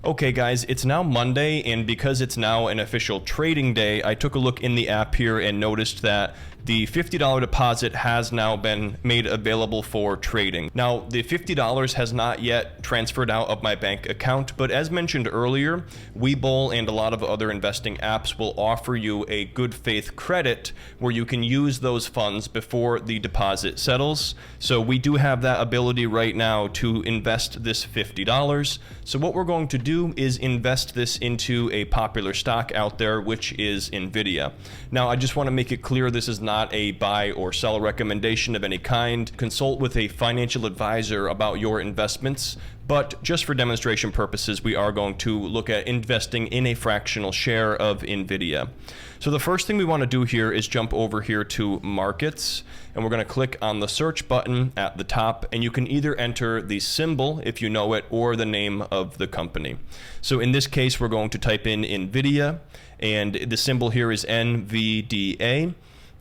Okay guys, it's now Monday, and because it's now an official trading day, I took a look in the app here and noticed that the $50 deposit has now been made available for trading. Now, the $50 has not yet transferred out of my bank account, but as mentioned earlier, Webull and a lot of other investing apps will offer you a good faith credit where you can use those funds before the deposit settles. So we do have that ability right now to invest this $50. So what we're going to do is invest this into a popular stock out there, which is Nvidia. Now, I just want to make it clear this is not a buy or sell recommendation of any kind. Consult with a financial advisor about your investments, but just for demonstration purposes, we are going to look at investing in a fractional share of Nvidia. So the first thing we want to do here is jump over here to markets, and we're going to click on the search button at the top, and you can either enter the symbol if you know it or the name of the company. So in this case, we're going to type in Nvidia, and the symbol here is NVDA.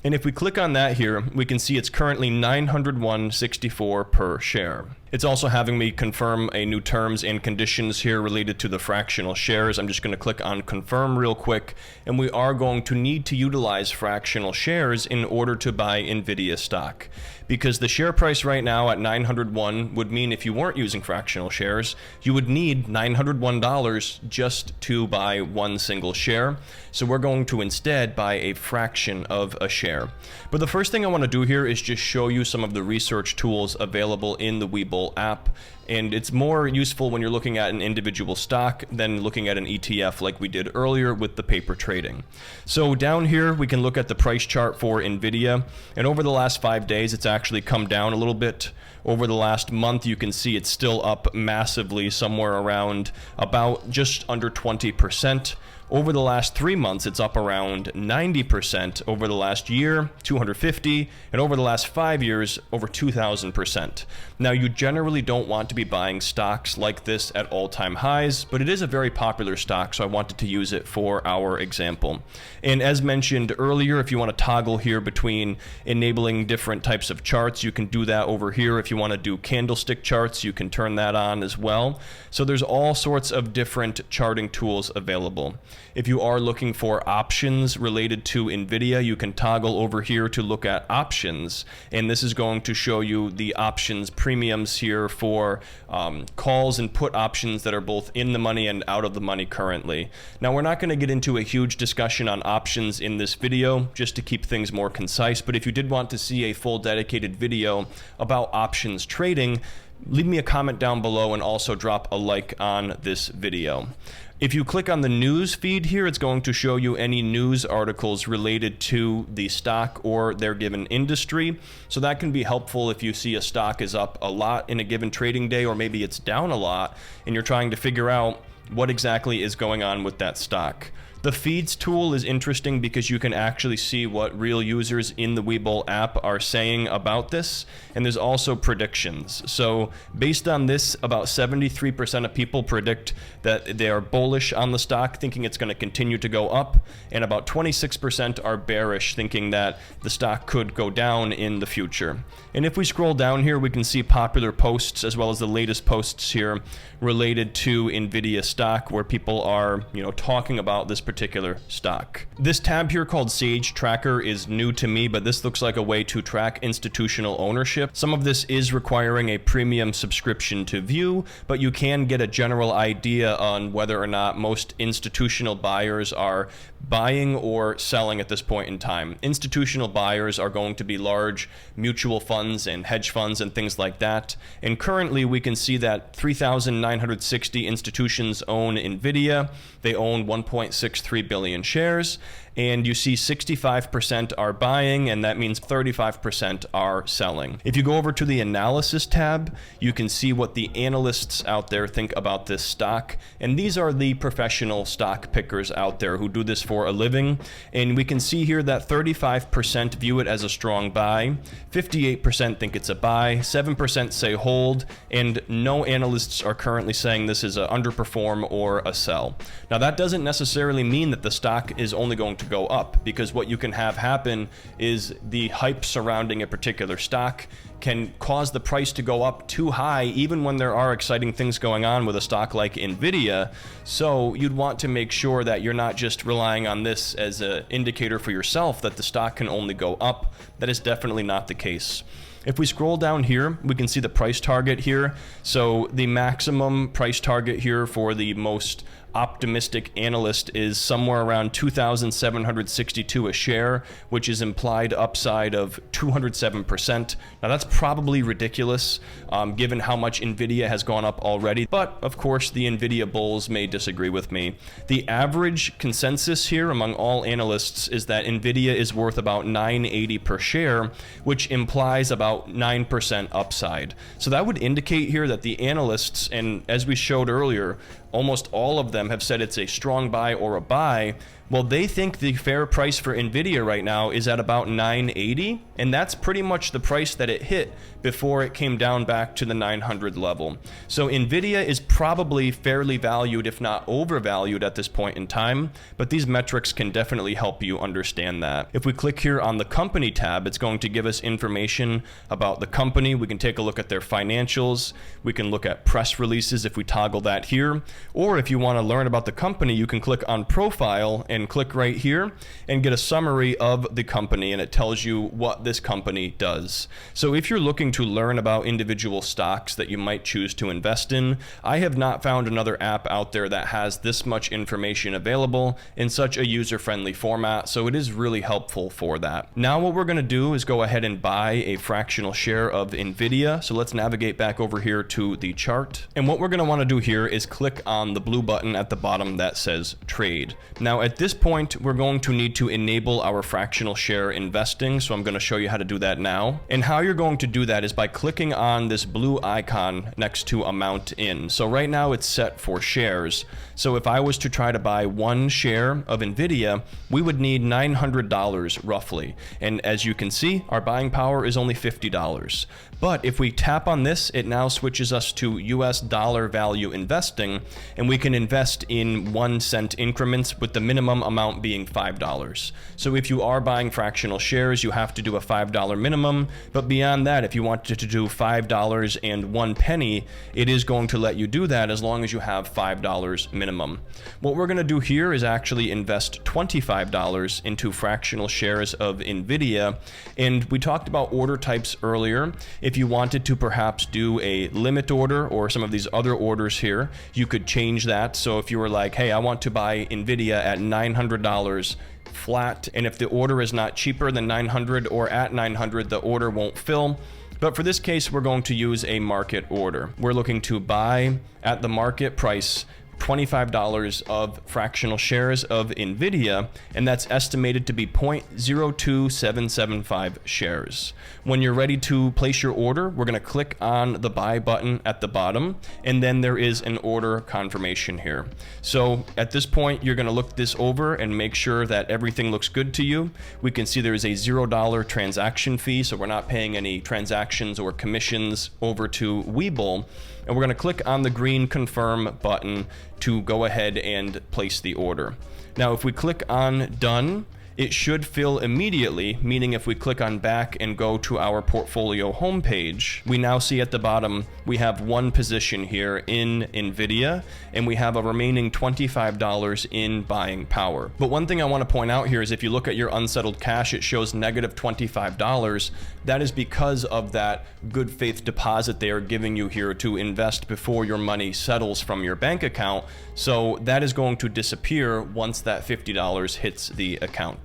And if we click on that here, we can see it's currently $901.64 per share. It's also having me confirm a new terms and conditions here related to the fractional shares. I'm just going to click on confirm real quick, and we are going to need to utilize fractional shares in order to buy Nvidia stock, because the share price right now at 901 would mean if you weren't using fractional shares, you would need $901 just to buy one single share. So we're going to instead buy a fraction of a share. But the first thing I want to do here is just show you some of the research tools available in the Webull app, and it's more useful when you're looking at an individual stock than looking at an ETF like we did earlier with the paper trading. So down here we can look at the price chart for Nvidia, and over the last 5 days it's actually come down a little bit. Over the last month you can see it's still up massively, somewhere around about just under 20%. Over the last 3 months, it's up around 90%. Over the last year, 250, and over the last 5 years, over 2,000%. Now, you generally don't want to be buying stocks like this at all-time highs, but it is a very popular stock, so I wanted to use it for our example. And as mentioned earlier, if you want to toggle here between enabling different types of charts, you can do that over here. If you want to do candlestick charts, you can turn that on as well. So there's all sorts of different charting tools available. If you are looking for options related to Nvidia, you can toggle over here to look at options, and this is going to show you the options premiums here for calls and put options that are both in the money and out of the money currently. Now, we're not going to get into a huge discussion on options in this video just to keep things more concise, but if you did want to see a full dedicated video about options trading, leave me a comment down below and also drop a like on this video. If you click on the news feed here, it's going to show you any news articles related to the stock or their given industry. So that can be helpful if you see a stock is up a lot in a given trading day, or maybe it's down a lot and you're trying to figure out what exactly is going on with that stock. The feeds tool is interesting because you can actually see what real users in the Webull app are saying about this, and there's also predictions. So based on this, about 73% of people predict that they are bullish on the stock, thinking it's going to continue to go up, and about 26% are bearish, thinking that the stock could go down in the future. And if we scroll down here, we can see popular posts as well as the latest posts here related to Nvidia stock, where people are, talking about this particular stock. This tab here called Sage Tracker is new to me, but this looks like a way to track institutional ownership. Some of this is requiring a premium subscription to view, but you can get a general idea on whether or not most institutional buyers are buying or selling at this point in time. Institutional buyers are going to be large mutual funds and hedge funds and things like that. And currently we can see that 3,960 institutions own Nvidia. They own 1.63 billion shares. And you see 65% are buying, and that means 35% are selling. If you go over to the analysis tab, you can see what the analysts out there think about this stock. And these are the professional stock pickers out there who do this for a living. And we can see here that 35% view it as a strong buy, 58% think it's a buy, 7% say hold, and no analysts are currently saying this is an underperform or a sell. Now, that doesn't necessarily mean that the stock is only going to go up, because what you can have happen is the hype surrounding a particular stock can cause the price to go up too high, even when there are exciting things going on with a stock like Nvidia. So you'd want to make sure that you're not just relying on this as an indicator for yourself that the stock can only go up. That is definitely not the case. If we scroll down here, we can see the price target here. So the maximum price target here for the most optimistic analyst is somewhere around 2,762 a share, which is implied upside of 207%. Now that's probably ridiculous, given how much Nvidia has gone up already, but of course the Nvidia bulls may disagree with me. The average consensus here among all analysts is that Nvidia is worth about $9.80 per share, which implies about 9% upside. So that would indicate here that the analysts, and as we showed earlier, almost all of them have said it's a strong buy or a buy. Well, they think the fair price for Nvidia right now is at about $9.80, and that's pretty much the price that it hit before it came down back to the 900 level. So Nvidia is probably fairly valued, if not overvalued at this point in time, but these metrics can definitely help you understand that. If we click here on the company tab, it's going to give us information about the company. We can take a look at their financials. We can look at press releases if we toggle that here. Or if you want to learn about the company, you can click on profile and click right here and get a summary of the company, and it tells you what this company does. So if you're looking to learn about individual stocks that you might choose to invest in, I have not found another app out there that has this much information available in such a user-friendly format, so it is really helpful for that. Now what we're going to do is go ahead and buy a fractional share of Nvidia. So let's navigate back over here to the chart, and what we're going to want to do here is click on the blue button at the bottom that says trade. Now at this point, we're going to need to enable our fractional share investing, so I'm going to show you how to do that now. And how you're going to do that is by clicking on this blue icon next to amount in. So right now it's set for shares. So if I was to try to buy one share of Nvidia, we would need $900 roughly. And as you can see, our buying power is only $50. But if we tap on this, it now switches us to US dollar value investing, and we can invest in 1 cent increments with the minimum amount being $5. So if you are buying fractional shares, you have to do a $5 minimum, but beyond that, if you wanted to do $5 and 1 penny, it is going to let you do that as long as you have $5 minimum. What we're going to do here is actually invest $25 into fractional shares of Nvidia, and we talked about order types earlier. If you wanted to perhaps do a limit order or some of these other orders here, you could change that. So if you were like, hey, I want to buy Nvidia at $900 flat, and if the order is not cheaper than 900 or at 900, the order won't fill. But for this case, we're going to use a market order. We're looking to buy at the market price $25 of fractional shares of Nvidia, and that's estimated to be 0.02775 shares. When you're ready to place your order, we're going to click on the buy button at the bottom, and then there is an order confirmation here. So at this point, you're going to look this over and make sure that everything looks good to you. We can see there is a $0 transaction fee, so we're not paying any transactions or commissions over to Webull. And we're going to click on the green confirm button to go ahead and place the order. Now, if we click on done, it should fill immediately, meaning if we click on back and go to our portfolio homepage, we now see at the bottom we have one position here in Nvidia, and we have a remaining $25 in buying power. But one thing I want to point out here is if you look at your unsettled cash, it shows negative $25. That is because of that good faith deposit they are giving you here to invest before your money settles from your bank account. So that is going to disappear once that $50 hits the account.